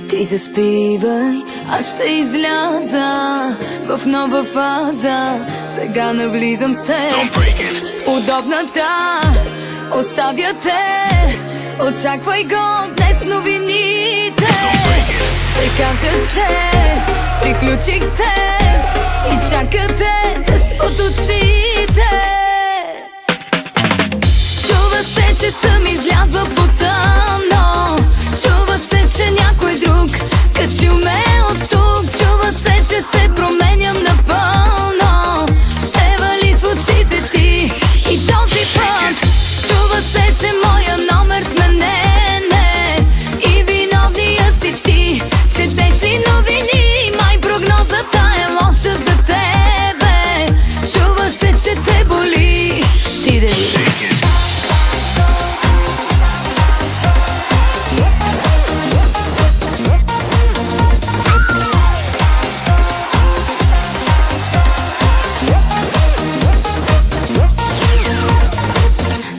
Ти се спивай, аз ще изляза в нова фаза. Сега навлизам с теб. Удобната оставя те. Очаквай го днес новините. Ще кажа, че приключих с теб и чакате дъжд от очите. Чува се, че съм излязла по тъмно. Чува се, че някой друг качил ме от тук. Чува се, че се променям напълно. Ще вали в очите ти и този път. Чува се, че моя номер сменен е и виновния си ти. Четеш ли новини? Май прогнозата е лоша за тебе. Чува се, че те боли. Ти да видиш.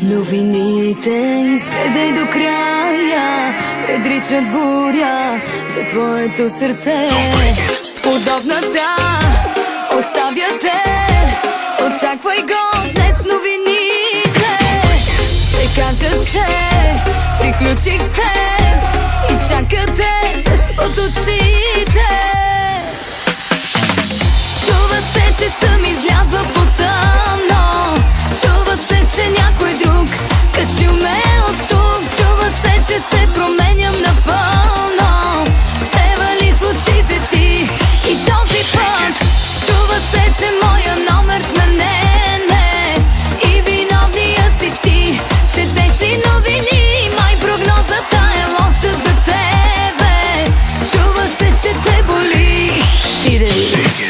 Новините изгледай до края, предричат буря за твоето сърце. Удобната оставя те. Очаквай го днес новините. Ще кажа, че приключих с теб и чакате дъжд от очите. Чува се, че съм излязла по тъмно. Чува се, че някой друг качил ме от тук. Чува се, че се променям напълно. Ще вали в очите ти и този път. Чува се, че моя номер сменен е и виновния си ти. Четеш ли новини? Май прогнозата е лоша за тебе. Чува се, че те боли. Ти да видиш.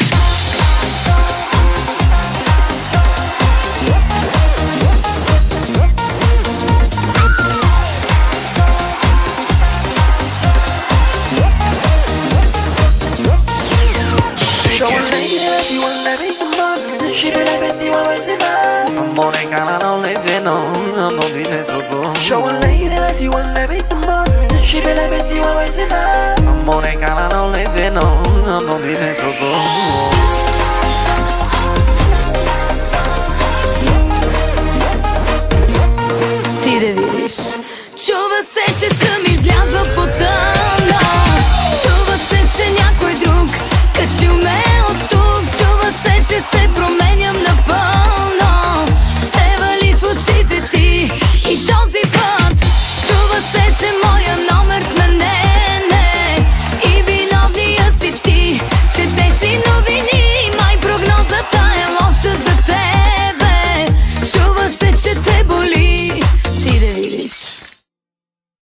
Showing lady like you want to be somebody. She be like 21 ways in love. I'm on that kind of lazy, no, I'm on that trouble. Ти да видиш. Чува се, че